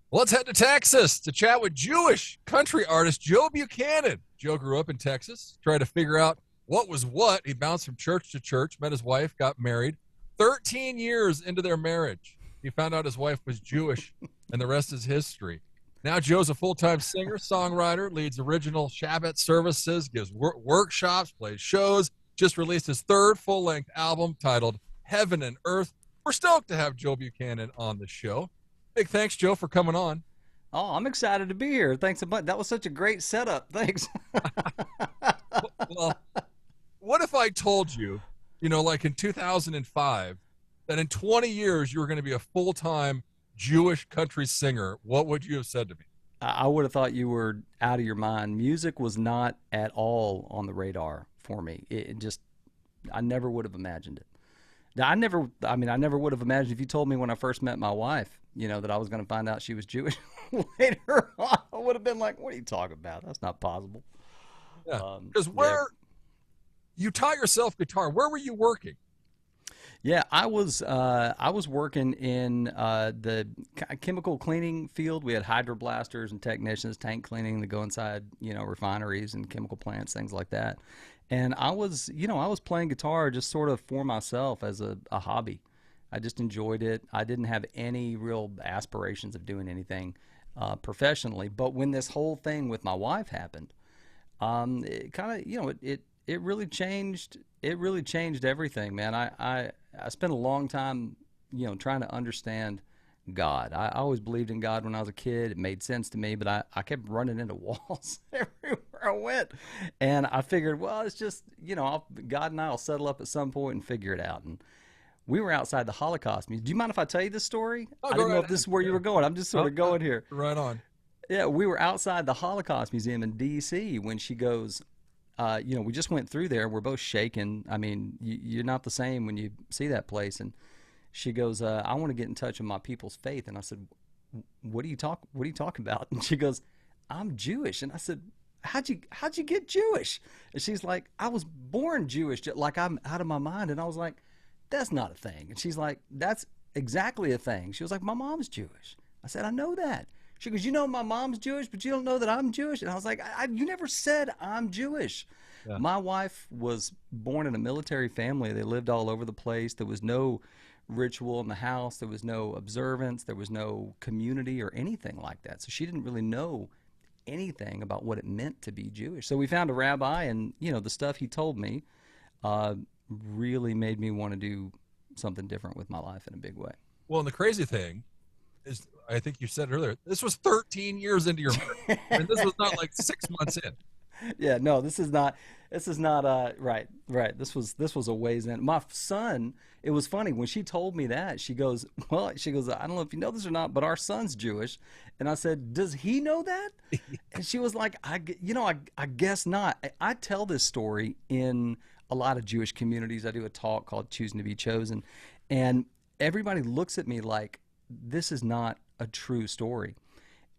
Let's head to Texas to chat with Jewish country artist Joe Buchanan. Joe grew up in Texas, tried to figure out what was what. He bounced from church to church, met his wife, got married. 13 years into their marriage, he found out his wife was Jewish, and the rest is history. Now Joe's a full-time singer, songwriter, leads original Shabbat services, gives workshops, plays shows, just released his third full-length album titled Heaven and Earth. We're stoked to have Joe Buchanan on the show. Big thanks, Joe, for coming on. Oh, I'm excited to be here. Thanks a bunch. That was such a great setup. Thanks. Well, what if I told you, like in 2005, that in 20 years you were going to be a full-time Jewish country singer? What would you have said to me? I would have thought you were out of your mind. Music was not at all on the radar for me. It just, I never would have imagined it. I never would have imagined if you told me when I first met my wife, that I was going to find out she was Jewish later on. I would have been like, what are you talking about? That's not possible. Yeah, because you taught yourself guitar. Where were you working? Yeah, I was working in the chemical cleaning field. We had hydroblasters and technicians, tank cleaning that go inside, refineries and chemical plants, things like that. And I was playing guitar just sort of for myself as a hobby. I just enjoyed it. I didn't have any real aspirations of doing anything professionally. But when this whole thing with my wife happened, it kind of, it really changed. It really changed everything, man. I spent a long time, trying to understand God. I always believed in God when I was a kid. It made sense to me, but I kept running into walls everywhere I went. And I figured, well, it's just, God and I will settle up at some point and figure it out. And we were outside the Holocaust Museum. Do you mind if I tell you this story? Oh, I go didn't know right if this ahead. is where you were going. I'm just sort of going here. Right on. Yeah, we were outside the Holocaust Museum in D.C. when she goes, we just went through there. We're both shaking. I mean, you're not the same when you see that place. And she goes, I want to get in touch with my people's faith. And I said, what are you talking about? And she goes, I'm Jewish. And I said, how'd you get Jewish? And she's like, I was born Jewish, like I'm out of my mind. And I was like, that's not a thing. And she's like, that's exactly a thing. She was like, my mom's Jewish. I said, I know that. She goes, my mom's Jewish, but you don't know that I'm Jewish? And I was like, you never said I'm Jewish. Yeah. My wife was born in a military family. They lived all over the place. There was no ritual in the house. There was no observance. There was no community or anything like that. So she didn't really know anything about what it meant to be Jewish. So we found a rabbi, and, the stuff he told me really made me want to do something different with my life in a big way. Well, and the crazy thing is, I think you said earlier, this was 13 years into your marriage. I mean, this was not like 6 months in. Yeah, no, this is not right. This was a ways in. My son, it was funny when she told me that. She goes, I don't know if you know this or not, but our son's Jewish. And I said, does he know that? And she was like, I guess not. I tell this story in a lot of Jewish communities. I do a talk called Choosing to Be Chosen, and everybody looks at me like this is not a true story.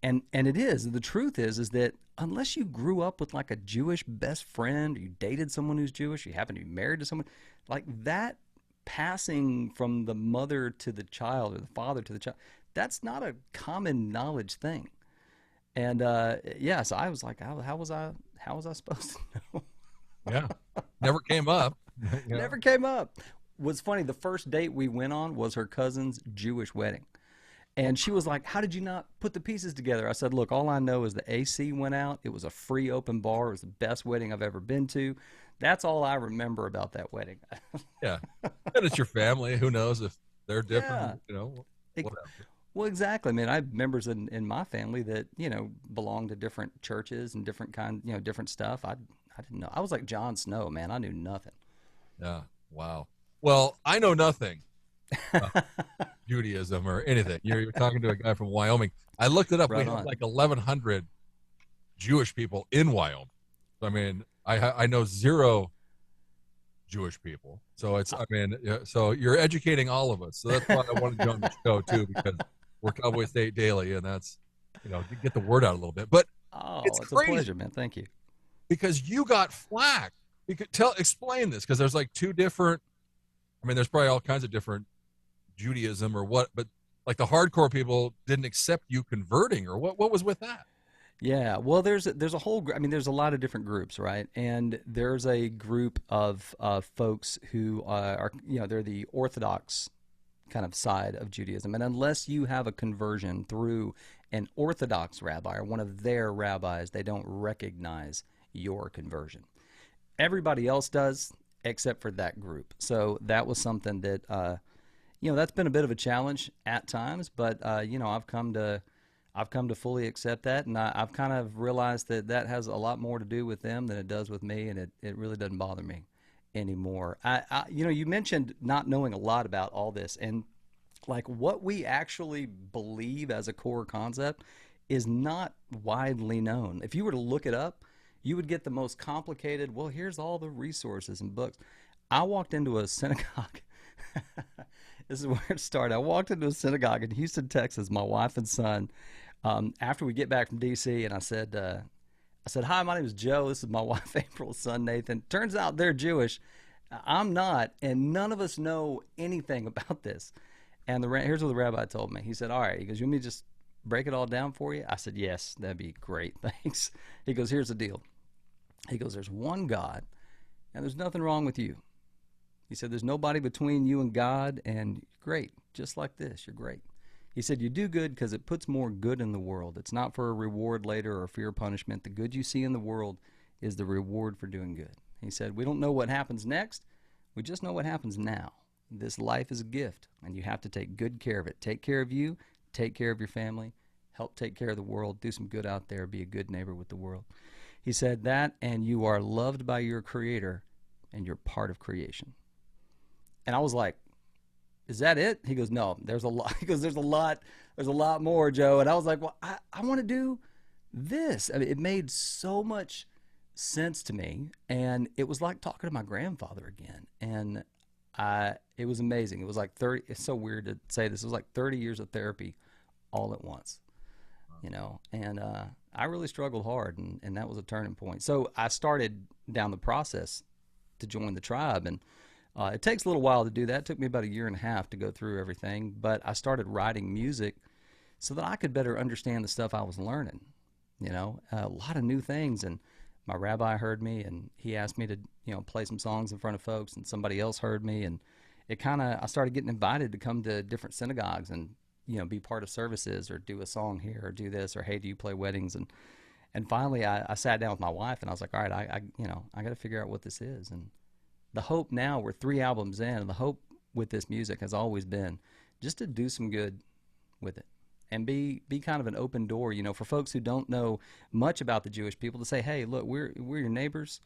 And it is. The truth is that unless you grew up with like a Jewish best friend, or you dated someone who's Jewish, you happen to be married to someone, like that passing from the mother to the child or the father to the child, that's not a common knowledge thing. And yeah, so I was like, how was I supposed to know? Yeah. Never came up. Never came up. What's funny, the first date we went on was her cousin's Jewish wedding. And she was like, how did you not put the pieces together? I said, look, all I know is the AC went out. It was a free open bar. It was the best wedding I've ever been to. That's all I remember about that wedding. Yeah. And it's your family. Who knows if they're Yeah. different, It- whatever. well, exactly. I mean, I have members in my family that, belong to different churches and different stuff. I didn't know. I was like Jon Snow, man. I knew nothing. Yeah. Wow. Well, I know nothing about Judaism or anything. You're talking to a guy from Wyoming. I looked it up. We Right have on. like 1,100 Jewish people in Wyoming. I mean, I know zero Jewish people. So so you're educating all of us. So that's why I wanted you on the show too, because we're Cowboy State Daily, and that's, to get the word out a little bit. But it's Oh, it's a crazy pleasure, man. Thank you. because you got flack. Explain this, because there's like two different. I mean, there's probably all kinds of different Judaism or what, but like the hardcore people didn't accept you converting, or what was with that? Yeah, well, there's a whole. I mean, there's a lot of different groups, right? And there's a group of folks who are, they're the Orthodox kind of side of Judaism, and unless you have a conversion through an Orthodox rabbi or one of their rabbis, they don't recognize your conversion. Everybody else does, except for that group. So that was something that that's been a bit of a challenge at times, but I've come to fully accept that, and I've kind of realized that that has a lot more to do with them than it does with me, and it really doesn't bother me anymore. You mentioned not knowing a lot about all this, and like what we actually believe as a core concept is not widely known. If you were to look it up, you would get the most complicated, well, here's all the resources and books. I walked into a synagogue. This is where it started. I walked into a synagogue in Houston, Texas, my wife and son, after we get back from D.C., and I said, hi, my name is Joe. This is my wife, April's son, Nathan. Turns out they're Jewish. I'm not, and none of us know anything about this. And here's what the rabbi told me. He said, all right. He goes, you want me to just break it all down for you? I said, yes, that'd be great. Thanks. He goes, here's the deal. He goes, there's one God, and there's nothing wrong with you. He said, there's nobody between you and God, and you're great. Just like this, you're great. He said, you do good because it puts more good in the world. It's not for a reward later or fear of punishment. The good you see in the world is the reward for doing good. He said, we don't know what happens next. We just know what happens now. This life is a gift, and you have to take good care of it. Take care of you, take care of your family, help take care of the world, do some good out there, be a good neighbor with the world. He said that, and you are loved by your Creator, and you're part of creation. And I was like, is that it? He goes, no, there's a lot. He goes, there's a lot more, Joe. And I was like, well, I want to do this. I mean, it made so much sense to me, and it was like talking to my grandfather again. And it was amazing. It was like 30. It's so weird to say this. It was like 30 years of therapy all at once, and I really struggled hard, and that was a turning point. So I started down the process to join the tribe, and it takes a little while to do that. It took me about a year and a half to go through everything, but I started writing music so that I could better understand the stuff I was learning, a lot of new things. And my rabbi heard me, and he asked me to, play some songs in front of folks, and somebody else heard me, and I started getting invited to come to different synagogues and, be part of services or do a song here or do this, or, hey, do you play weddings? And finally I sat down with my wife, and I was like, all right, I got to figure out what this is. And the hope now, we're 3 albums in, and the hope with this music has always been just to do some good with it and be kind of an open door, for folks who don't know much about the Jewish people, to say, hey, look, we're your neighbors,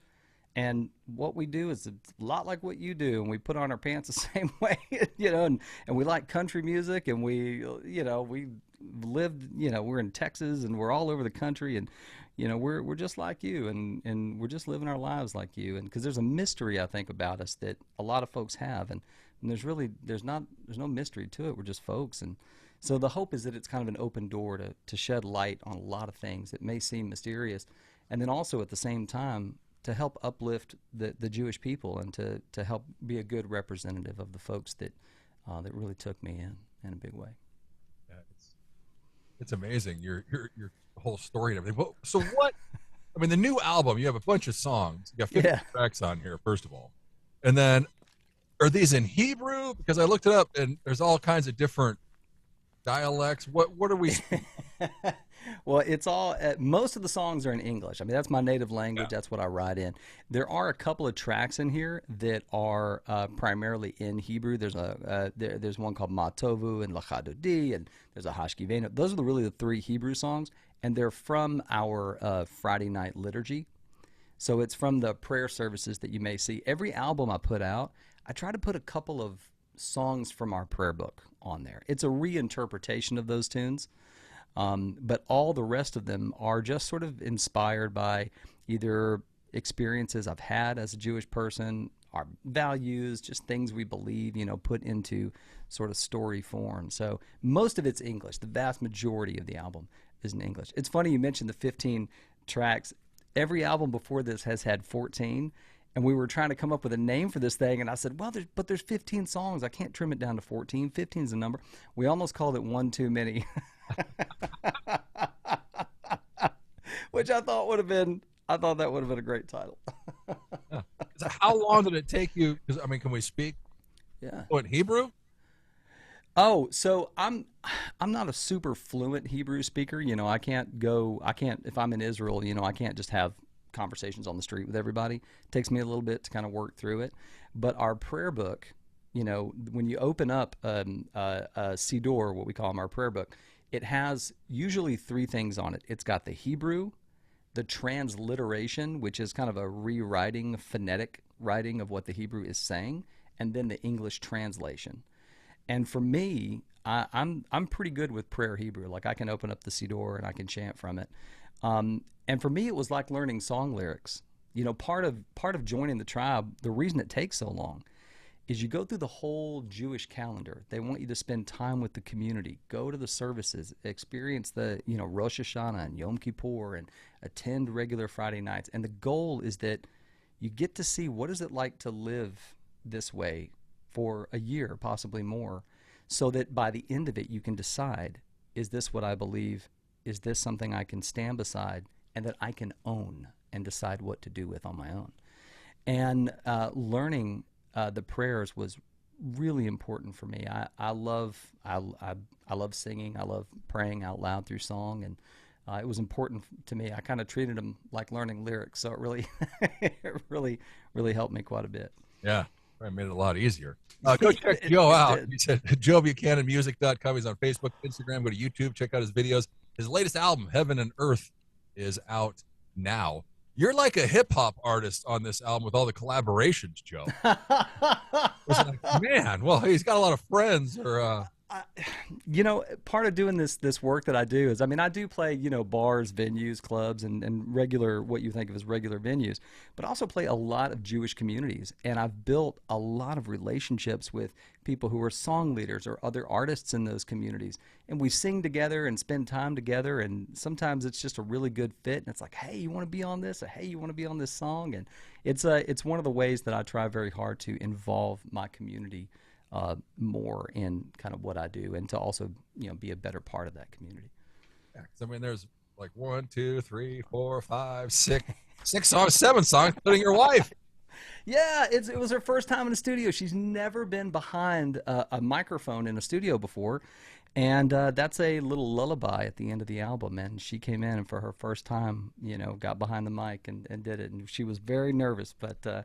and what we do is a lot like what you do, and we put on our pants the same way, and we like country music, and we lived, we're in Texas, and we're all over the country, and we're just like you, and we're just living our lives like you. And because there's a mystery, I think, about us that a lot of folks have, and there's no mystery to it. We're just folks. And so the hope is that it's kind of an open door to shed light on a lot of things that may seem mysterious, and then also at the same time to help uplift the Jewish people, and to help be a good representative of the folks that really took me in a big way. Yeah, it's amazing, your whole story and everything. Well, so what? I mean, the new album, you have a bunch of songs. You got 50 tracks on here, first of all, and then are these in Hebrew? Because I looked it up, and there's all kinds of different dialects. What are we? Well, it's all most of the songs are in English. I mean, that's my native language. Yeah. That's what I write in. There are a couple of tracks in here that are primarily in Hebrew. There's there's one called Ma Tovu and Lachadodi, and there's a Hashkivenu. Those are really the 3 Hebrew songs, and they're from our Friday night liturgy. So it's from the prayer services that you may see. Every album I put out, I try to put a couple of songs from our prayer book on there. It's a reinterpretation of those tunes. But all the rest of them are just sort of inspired by either experiences I've had as a Jewish person, our values, just things we believe, put into sort of story form. So most of it's English. The vast majority of the album is in English. It's funny you mentioned the 15 tracks. Every album before this has had 14, And we were trying to come up with a name for this thing, and I said, well, there's 15 songs. I can't trim it down to 14. 15 is the number. We almost called it One Too Many, which I thought that would have been a great title. Yeah. So how long did it take you? Because I mean, can we speak? Yeah. What, Hebrew? Oh, so I'm not a super fluent Hebrew speaker. I can't if I'm in Israel, I can't just have conversations on the street with everybody. It takes me a little bit to kind of work through it. But our prayer book, when you open up a Siddur, what we call them, our prayer book, it has usually three things on it. It's got the Hebrew, the transliteration, which is kind of a rewriting, phonetic writing of what the Hebrew is saying, and then the English translation. And for me, I'm pretty good with prayer Hebrew. Like I can open up the Siddur and I can chant from it. And for me, it was like learning song lyrics. Part of joining the tribe, the reason it takes so long is you go through the whole Jewish calendar. They want you to spend time with the community, go to the services, experience the, Rosh Hashanah and Yom Kippur, and attend regular Friday nights. And the goal is that you get to see what is it like to live this way for a year, possibly more, so that by the end of it, you can decide, is this what I believe? Is this something I can stand beside and that I can own and decide what to do with on my own? And learning the prayers was really important for me. I love singing. I love praying out loud through song, and it was important to me. I kind of treated them like learning lyrics, so it really, really helped me quite a bit. Yeah, I made it a lot easier. Go check Joe out. He said JoeBuchananMusic.com. He's on Facebook, Instagram. Go to YouTube. Check out his videos. His latest album, Heaven and Earth, is out now. You're like a hip hop artist on this album with all the collaborations, Joe. Man, well, he's got a lot of friends. Or part of doing this work that I do is, I do play, bars, venues, clubs, and regular, what you think of as regular venues, but I also play a lot of Jewish communities. And I've built a lot of relationships with people who are song leaders or other artists in those communities. And we sing together and spend time together. And sometimes it's just a really good fit. And it's like, hey, you want to be on this? Or, hey, you want to be on this song? And it's one of the ways that I try very hard to involve my community more in kind of what I do, and to also be a better part of that community. Yeah, there's like 1, 2, 3, 4, 5, 6 songs, 7 songs, including your wife. Yeah, it was her first time in the studio. She's never been behind a microphone in a studio before, and that's a little lullaby at the end of the album. And she came in and for her first time, got behind the mic and did it. And she was very nervous, but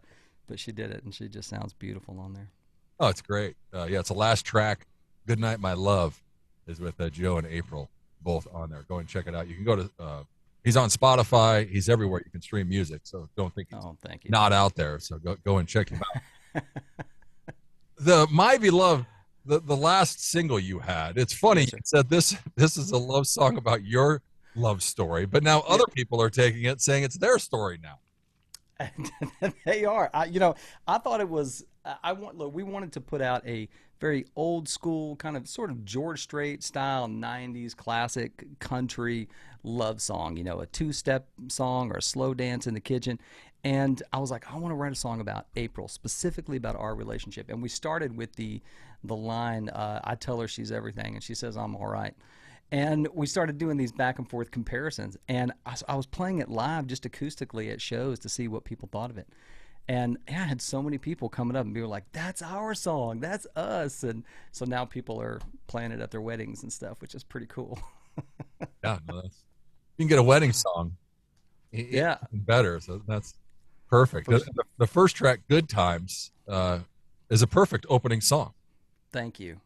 she did it, and she just sounds beautiful on there. Oh, it's great. Yeah, it's the last track. Good Night, My Love is with Joe and April, both on there. Go and check it out. You can go to, he's on Spotify. He's everywhere. You can stream music. So don't think he's thank you. Not out there. So go and check him out. The My Beloved, the last single you had, it's funny. Yes, you said this is a love song about your love story, but now other people are taking it, saying it's their story now. They are. I thought it was. We wanted to put out a very old school kind of sort of George Strait style 90s classic country love song. A two-step song or a slow dance in the kitchen. And I was like, I want to write a song about April, specifically about our relationship. And we started with the line, I tell her she's everything, and she says I'm all right. And we started doing these back and forth comparisons. And I was playing it live just acoustically at shows to see what people thought of it. And I had so many people coming up and be like, that's our song, that's us. And so now people are playing it at their weddings and stuff, which is pretty cool. Yeah, no, you can get a wedding song. Yeah. Better. So that's perfect. The first track, Good Times, is a perfect opening song. Thank you.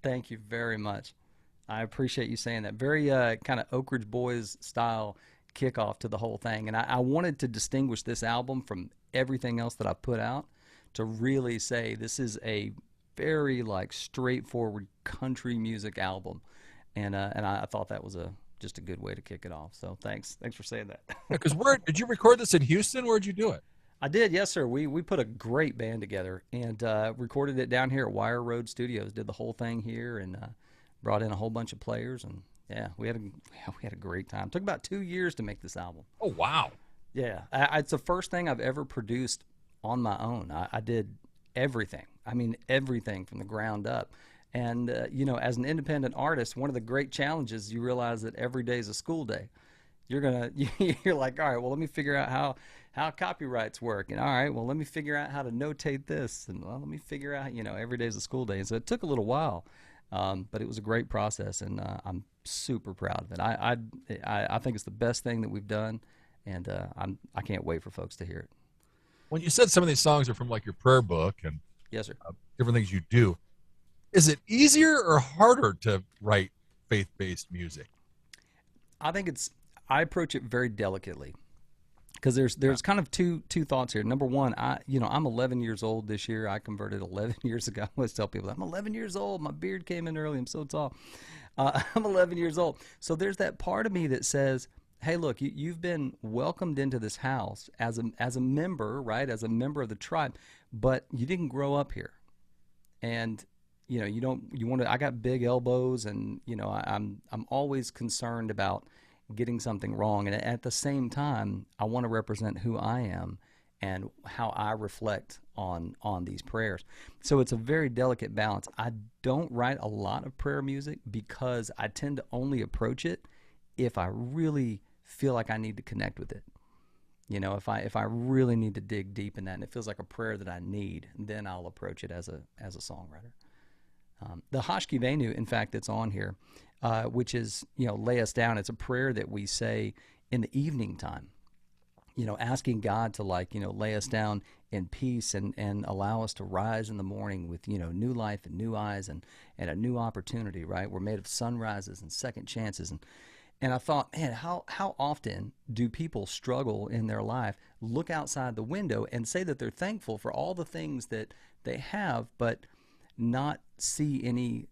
Thank you very much. I appreciate you saying that. Very kind of Oak Ridge Boys style kickoff to the whole thing. And I wanted to distinguish this album from everything else that I put out, to really say this is a very straightforward country music album. And I thought that was just a good way to kick it off. So thanks for saying that. Because where did you record this in Houston? Where'd you do it? I did, yes, sir. We put a great band together and recorded it down here at Wire Road Studios. Did the whole thing here and brought in a whole bunch of players, and yeah, we had a great time. It took about 2 years to make this album. Oh wow! Yeah, it's the first thing I've ever produced on my own. I did everything. I mean, everything from the ground up. And, as an independent artist, one of the great challenges, you realize that every day is a school day. You're like, all right, well, let me figure out how copyrights work. And all right, well, let me figure out how to notate this. And well, let me figure out, every day is a school day. And so it took a little while, but it was a great process, and I'm super proud of it. I think it's the best thing that we've done, and I can't wait for folks to hear it. When you said some of these songs are from like your prayer book and Yes, sir. different things you do, is it easier or harder to write faith-based music? I approach it very delicately, because there's kind of two thoughts here. Number one, I'm 11 years old this year. I converted 11 years ago. I always tell people I'm 11 years old. My beard came in early. I'm so tall. I'm 11 years old. So there's that part of me that says, hey, look, you've been welcomed into this house as a member, right? As a member of the tribe, but you didn't grow up here. And I got big elbows, and I'm always concerned about getting something wrong, and at the same time I want to represent who I am and how I reflect on these prayers. So it's a very delicate balance. I don't write a lot of prayer music because I tend to only approach it if I really feel like I need to connect with it. If I really need to dig deep in that and it feels like a prayer that I need, then I'll approach it as a songwriter. The Hashki Venu, in fact, that's on here, which is, lay us down. It's a prayer that we say in the evening time, asking God to lay us down in peace and allow us to rise in the morning with, new life and new eyes and a new opportunity, right? We're made of sunrises and second chances. And I thought, man, how often do people struggle in their life, look outside the window and say that they're thankful for all the things that they have, but not see any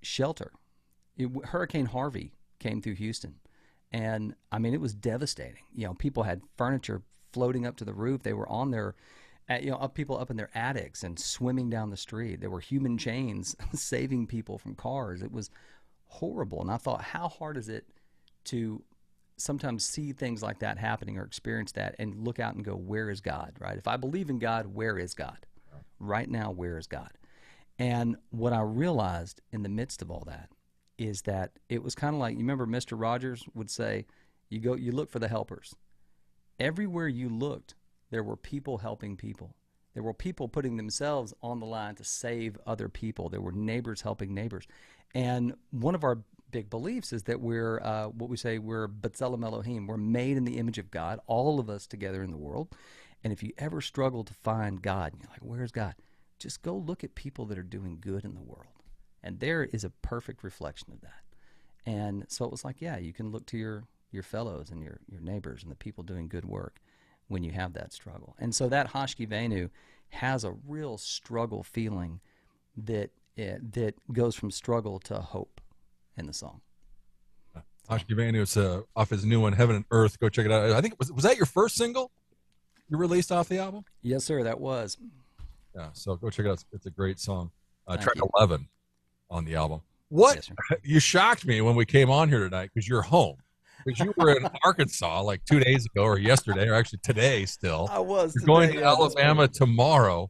shelter. Hurricane Harvey came through Houston, and I mean, it was devastating. People had furniture floating up to the roof. They were on their, people up in their attics and swimming down the street. There were human chains saving people from cars. It was horrible. And I thought, how hard is it to sometimes see things like that happening or experience that and look out and go, where is God, right? If I believe in God, where is God? Right now, where is God? And what I realized in the midst of all that is that it was kind of like, you remember Mr. Rogers would say, you look for the helpers. Everywhere you looked, there were people helping people. There were people putting themselves on the line to save other people. There were neighbors helping neighbors. And one of our big beliefs is that we're B'Tselem Elohim. We're made in the image of God, all of us together in the world. And if you ever struggle to find God, and you're like, where's God? Just go look at people that are doing good in the world. And there is a perfect reflection of that. And so it was like, yeah, you can look to your fellows and your neighbors and the people doing good work when you have that struggle. And so that Hashki Venu has a real struggle feeling that goes from struggle to hope in the song. Hashki Venu is off his new one, Heaven and Earth. Go check it out. I think was that your first single you released off the album? Yes, sir, that was. Yeah, so go check it out. It's a great song. Track you. 11 on the album. What? Yes, sir. You shocked me when we came on here tonight because you're home. Because you were in Arkansas like 2 days ago or yesterday, or actually today still. I was. You're going to Alabama tomorrow.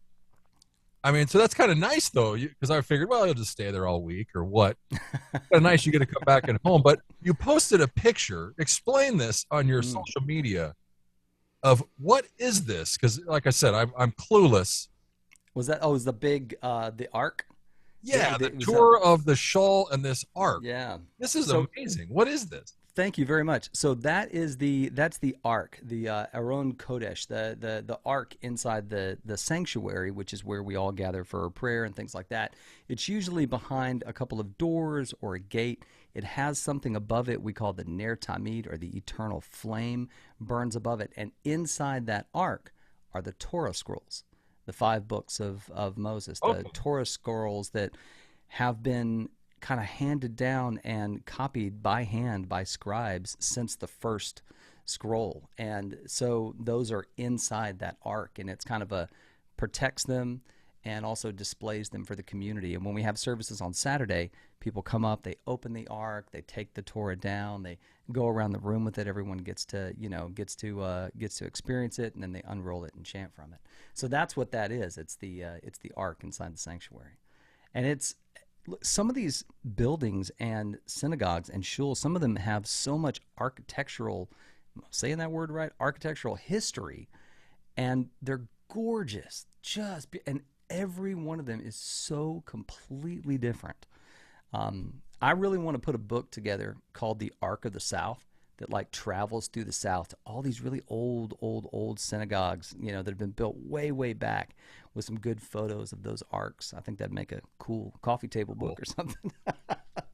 I mean, so that's kind of nice, though, because I figured, well, you'll just stay there all week or what. Kind of nice you get to come back at home. But you posted a picture. Explain this on your social media of what is this? Because, like I said, I'm clueless. Was that? Oh, it was the big the Ark? Yeah, the tour of the Shul and this Ark. Yeah, this is amazing. What is this? Thank you very much. So that's the Ark, the Aron Kodesh, the Ark inside the sanctuary, which is where we all gather for prayer and things like that. It's usually behind a couple of doors or a gate. It has something above it we call the Ner Tamid, or the eternal flame, burns above it. And inside that Ark are the Torah scrolls, the 5 books of Moses, the Torah scrolls that have been kind of handed down and copied by hand by scribes since the first scroll. And so those are inside that Ark, and it's kind of protects them and also displays them for the community. And when we have services on Saturday, people come up, they open the ark, they take the Torah down, they go around the room with it. Everyone gets to experience it, and then they unroll it and chant from it. So that's what that is. It's the ark inside the sanctuary, and it's some of these buildings and synagogues and shuls. Some of them have so much architectural, am I saying that word right? Architectural history, and they're gorgeous. And every one of them is so completely different. I really want to put a book together called The Ark of the South that like travels through the South to all these really old synagogues, that have been built way, way back, with some good photos of those arks. I think that'd make a cool coffee table book or something.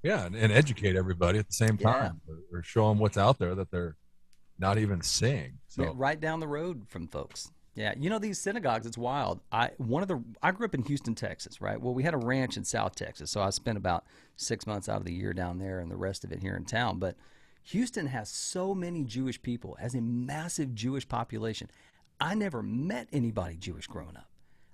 Yeah, and educate everybody at the same time, or show them what's out there that they're not even seeing. So yeah, right down the road from folks. Yeah, these synagogues, it's wild. I grew up in Houston, Texas, right? Well, we had a ranch in South Texas, so I spent about 6 months out of the year down there and the rest of it here in town. But Houston has so many Jewish people, has a massive Jewish population. I never met anybody Jewish growing up.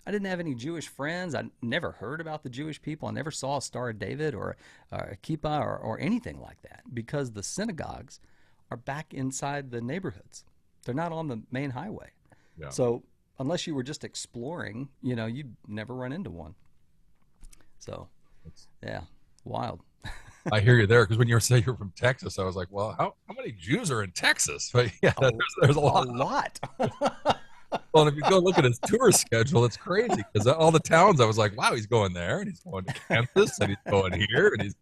I didn't have any Jewish friends. I never heard about the Jewish people. I never saw a Star of David or a kippah or anything like that, because the synagogues are back inside the neighborhoods. They're not on the main highway. Yeah. So unless you were just exploring, you'd never run into one. So, yeah, wild. I hear you there, because when you were saying you're from Texas, I was like, well, how many Jews are in Texas? But yeah, there's a lot. A lot. Well, and if you go look at his tour schedule, it's crazy, because all the towns, I was like, wow, he's going there, and he's going to Kansas, and he's going here, and he's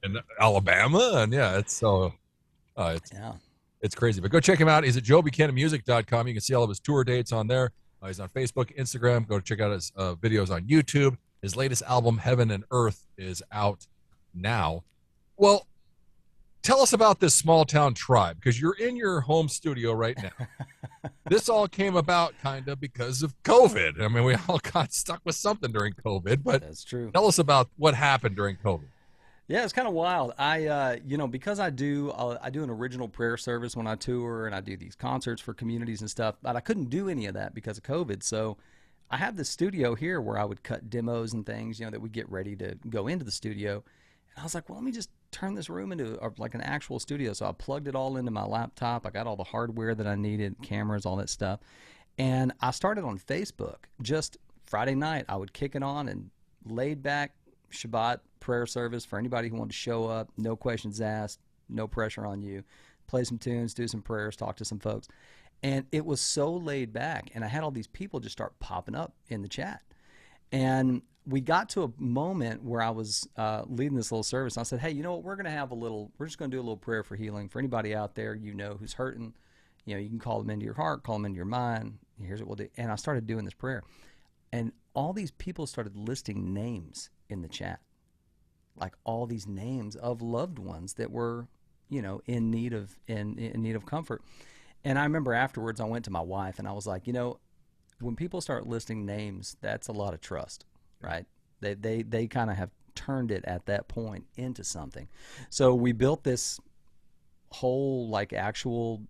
in Alabama, and yeah, it's so it's crazy. But go check him out. He's at joebuchananmusic.com. You can see all of his tour dates on there. He's on Facebook, Instagram. Go check out his videos on YouTube. His latest album, Heaven and Earth, is out now. Well, tell us about this small town tribe, because you're in your home studio right now. This all came about kind of because of COVID. I mean, we all got stuck with something during COVID, but that's true. Tell us about what happened during COVID. Yeah, it's kind of wild. I, because I do an original prayer service when I tour, and I do these concerts for communities and stuff, but I couldn't do any of that because of COVID. So I have this studio here where I would cut demos and things, that we get ready to go into the studio. And I was like, well, let me just turn this room into like an actual studio. So I plugged it all into my laptop. I got all the hardware that I needed, cameras, all that stuff. And I started on Facebook. Just Friday night, I would kick it on and laid back Shabbat prayer service for anybody who wanted to show up. No questions asked, no pressure on you. Play some tunes, do some prayers, talk to some folks. And it was so laid back. And I had all these people just start popping up in the chat. And we got to a moment where I was leading this little service. And I said, hey, you know what? We're just going to do a little prayer for healing for anybody out there who's hurting. You can call them into your heart, call them into your mind. Here's what we'll do. And I started doing this prayer. And all these people started listing names in the chat, like all these names of loved ones that were, in need of comfort. And I remember afterwards, I went to my wife and I was like, when people start listing names, that's a lot of trust, right? They kind of have turned it at that point into something. So we built this whole like actual,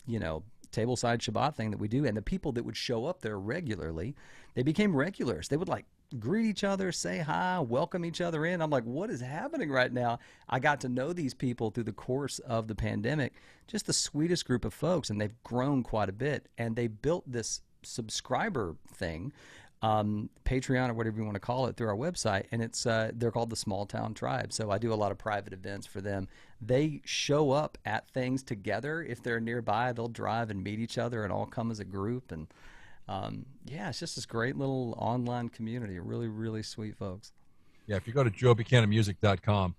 tableside Shabbat thing that we do. And the people that would show up there regularly, they became regulars. They would like greet each other, say hi, welcome each other in. I'm like, what is happening right now? I got to know these people through the course of the pandemic, just the sweetest group of folks, and they've grown quite a bit. And they built this subscriber thing, Patreon or whatever you want to call it, through our website, and it's they're called the Small Town Tribe. So I do a lot of private events for them. They show up at things together. If they're nearby, they'll drive and meet each other and all come as a group. And it's just this great little online community. Really, really sweet folks. Yeah, if you go to joebuchananmusic.com,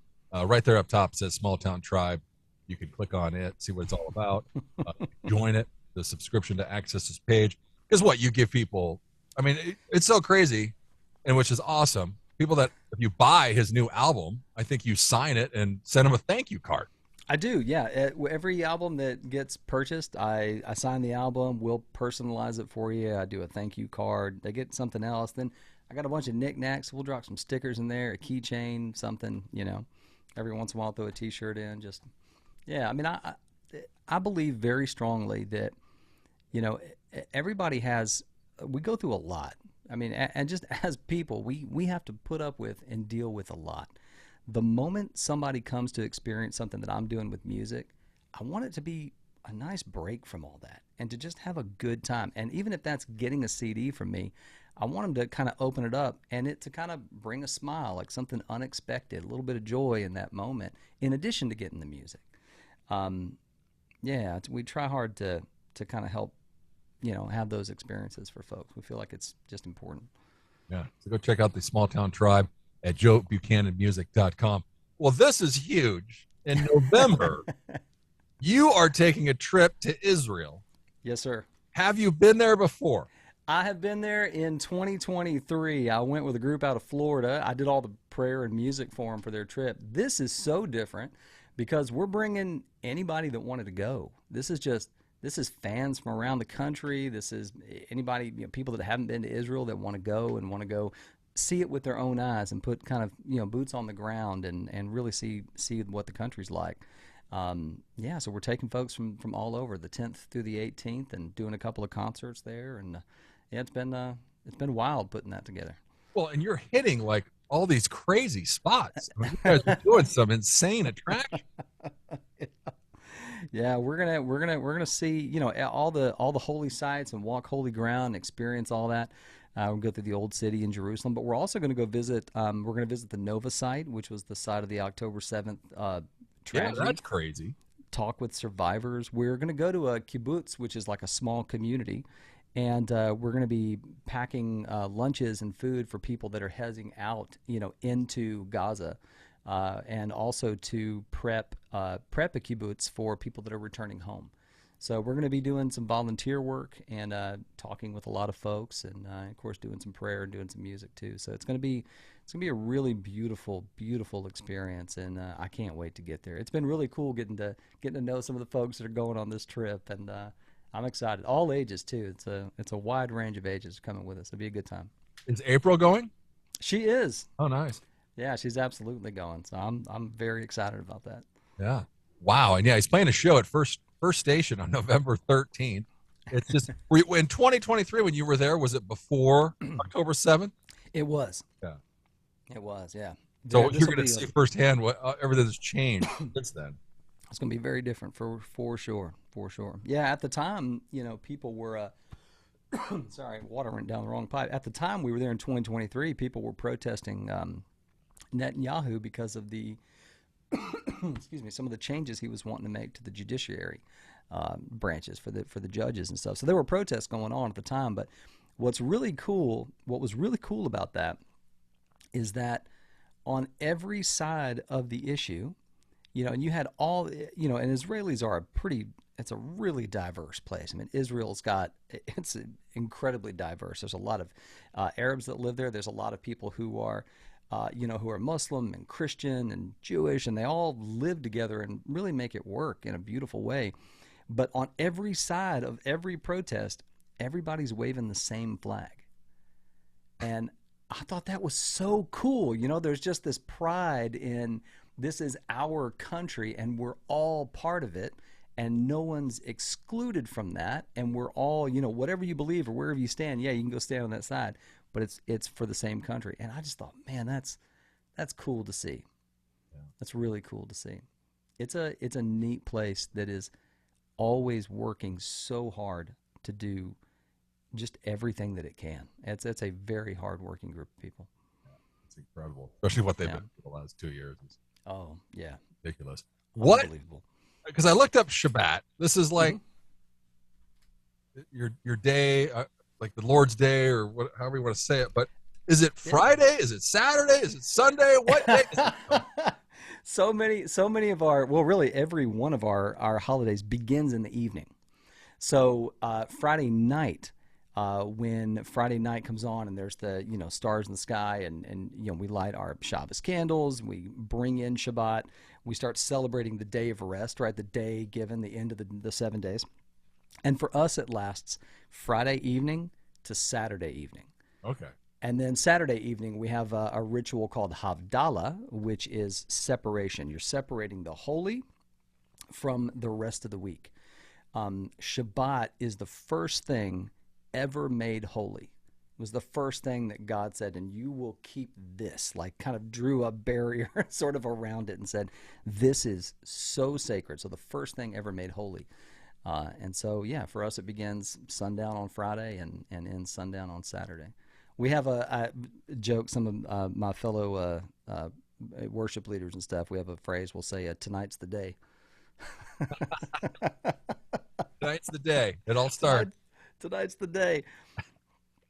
right there up top it says Small Town Tribe. You can click on it, see what it's all about, join it, the subscription to access this page. Because what you give people, I mean, it's so crazy, and which is awesome. People that, if you buy his new album, I think you sign it and send him a thank you card. I do, yeah. Every album that gets purchased, I sign the album. We'll personalize it for you. I do a thank you card. They get something else. Then I got a bunch of knickknacks. We'll drop some stickers in there, a keychain, something, Every once in a while, I'll throw a T-shirt in. Just, yeah. I mean, I believe very strongly that, everybody has. We go through a lot. I mean, and just as people, we have to put up with and deal with a lot. The moment somebody comes to experience something that I'm doing with music, I want it to be a nice break from all that and to just have a good time. And even if that's getting a CD from me, I want them to kind of open it up and it to kind of bring a smile, like something unexpected, a little bit of joy in that moment, in addition to getting the music. Yeah, we try hard to kind of help, have those experiences for folks. We feel like it's just important. Yeah. So go check out the Small Town Tribe at joebuchananmusic.com. Well, this is huge. In November, you are taking a trip to Israel. Yes, sir. Have you been there before? I have been there in 2023. I went with a group out of Florida. I did all the prayer and music for them for their trip. This is so different because we're bringing anybody that wanted to go. This is fans from around the country. This is anybody, people that haven't been to Israel that want to go see it with their own eyes and put kind of, boots on the ground and really see what the country's like. Yeah, so we're taking folks from all over, the 10th through the 18th, and doing a couple of concerts there. And yeah, it's been wild putting that together. Well, and you're hitting like all these crazy spots. I mean, you guys are doing some insane attraction. Yeah, we're gonna see all the holy sites and walk holy ground, experience all that. We'll go through the old city in Jerusalem, but we're also going to go visit. We're going to visit the Nova site, which was the site of the October 7th tragedy. Yeah, that's crazy. Talk with survivors. We're going to go to a kibbutz, which is like a small community, and we're going to be packing lunches and food for people that are heading out, into Gaza, and also to prep a kibbutz for people that are returning home. So we're going to be doing some volunteer work and talking with a lot of folks, and of course doing some prayer and doing some music too. So it's going to be a really beautiful experience, and I can't wait to get there. It's been really cool getting to know some of the folks that are going on this trip, and I'm excited. All ages too. It's a wide range of ages coming with us. It'll be a good time. Is April going? She is. Oh, nice. Yeah, she's absolutely going. So I'm very excited about that. Yeah. Wow. And yeah, he's playing a show at First Station on November 13th. It's just in 2023 when you were there, was it before October 7th? It was. Yeah. It was. Yeah. So you're going to see firsthand what everything has changed since then. It's going to be very different for sure. For sure. Yeah. At the time, people were. Sorry, water went down the wrong pipe. At the time we were there in 2023, people were protesting Netanyahu because of the excuse me, some of the changes he was wanting to make to the judiciary branches for the judges and stuff. So there were protests going on at the time. But what was really cool about that is that on every side of the issue, and you had all, and Israelis are it's a really diverse place. I mean, it's incredibly diverse. There's a lot of Arabs that live there. There's a lot of people who are who are Muslim and Christian and Jewish, and they all live together and really make it work in a beautiful way. But on every side of every protest, everybody's waving the same flag. And I thought that was so cool. There's just this pride in this is our country and we're all part of it, and no one's excluded from that. And we're all, whatever you believe or wherever you stand, yeah, you can go stand on that side, but it's for the same country. And I just thought, man, that's cool to see. Yeah. That's really cool to see. It's a neat place that is always working so hard to do just everything that it can. It's a very hard-working group of people. Yeah, it's incredible, especially what they've been for the last 2 years. Oh, yeah. Ridiculous. What? Unbelievable. Because I looked up Shabbat. This is like your day, like the Lord's Day, or however you want to say it. But is it Friday? Is it Saturday? Is it Sunday? What day is it? So many of really every one of our holidays begins in the evening. So Friday night, when Friday night comes on and there's the stars in the sky and we light our Shabbos candles, we bring in Shabbat, we start celebrating the day of rest, right? The day given, the end of the 7 days. And for us, it lasts Friday evening to Saturday evening. Okay. And then Saturday evening, we have a ritual called Havdalah, which is separation. You're separating the holy from the rest of the week. Shabbat is the first thing ever made holy. was the first thing that God said, and you will keep this, like kind of drew a barrier sort of around it and said, this is so sacred. So the first thing ever made holy. And so, yeah, for us, it begins sundown on Friday and ends sundown on Saturday. We have a joke, some of my fellow worship leaders and stuff, we have a phrase, we'll say, tonight's the day. Tonight's the day. It all starts. Tonight's the day.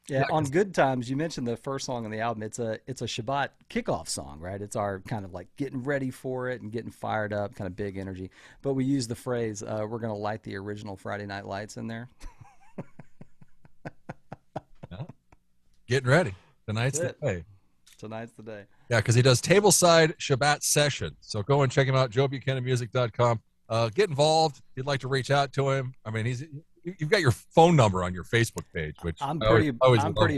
Yeah, on Good Times, you mentioned the first song on the album. It's a Shabbat kickoff song, right? It's our kind of like getting ready for it and getting fired up, kind of big energy. But we use the phrase, we're going to light the original Friday Night Lights in there. Yeah. Getting ready. Tonight's the day. Tonight's the day. Yeah, because he does tableside Shabbat sessions. So go and check him out, joebuchananmusic.com. Get involved. If you'd like to reach out to him. I mean, you've got your phone number on your Facebook page, which I'm pretty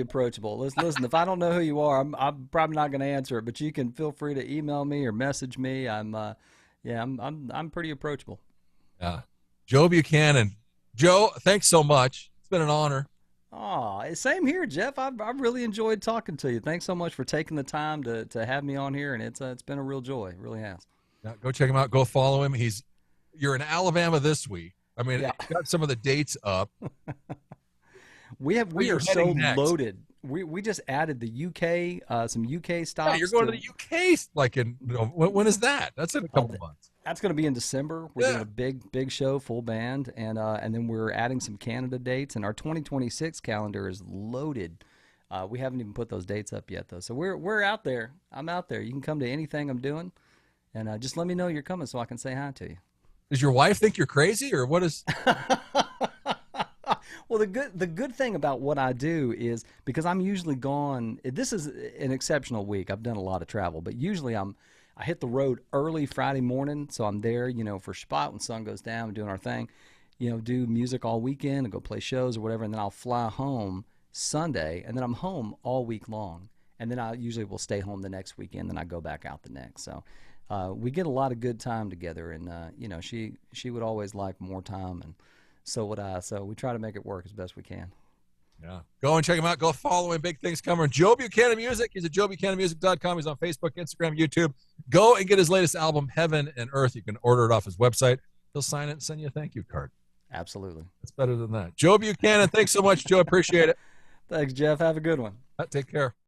approachable. Listen, if I don't know who you are, I'm probably not going to answer it, but you can feel free to email me or message me. I'm pretty approachable. Yeah. Joe Buchanan. Joe, thanks so much. It's been an honor. Oh, same here, Jeff. I've really enjoyed talking to you. Thanks so much for taking the time to have me on here, and it's been a real joy. It really has. Yeah, go check him out. Go follow him. You're in Alabama this week. I mean, yeah. Got some of the dates up. We are so loaded. We just added the UK, some UK stops. Yeah, you're going to the UK like in when is that? That's in a couple months. That's going to be in December. We're doing a big show, full band, and then we're adding some Canada dates, and our 2026 calendar is loaded. We haven't even put those dates up yet, though. So we're out there. I'm out there. You can come to anything I'm doing, and just let me know you're coming so I can say hi to you. Does your wife think you're crazy, or what is? Well, the good thing about what I do is because I'm usually gone. This is an exceptional week. I've done a lot of travel, but usually I hit the road early Friday morning, so I'm there, for Shabbat when sun goes down, doing our thing, do music all weekend and go play shows or whatever, and then I'll fly home Sunday, and then I'm home all week long, and then I usually will stay home the next weekend, then I go back out the next. So we get a lot of good time together, and she would always like more time, and so would I. So we try to make it work as best we can. Yeah. Go and check him out. Go follow him. Big things coming. Joe Buchanan Music. He's at joebuchananmusic.com. He's on Facebook, Instagram, YouTube. Go and get his latest album, Heaven and Earth. You can order it off his website. He'll sign it and send you a thank you card. Absolutely. It's better than that. Joe Buchanan, thanks so much, Joe. Appreciate it. Thanks, Jeff. Have a good one. Take care.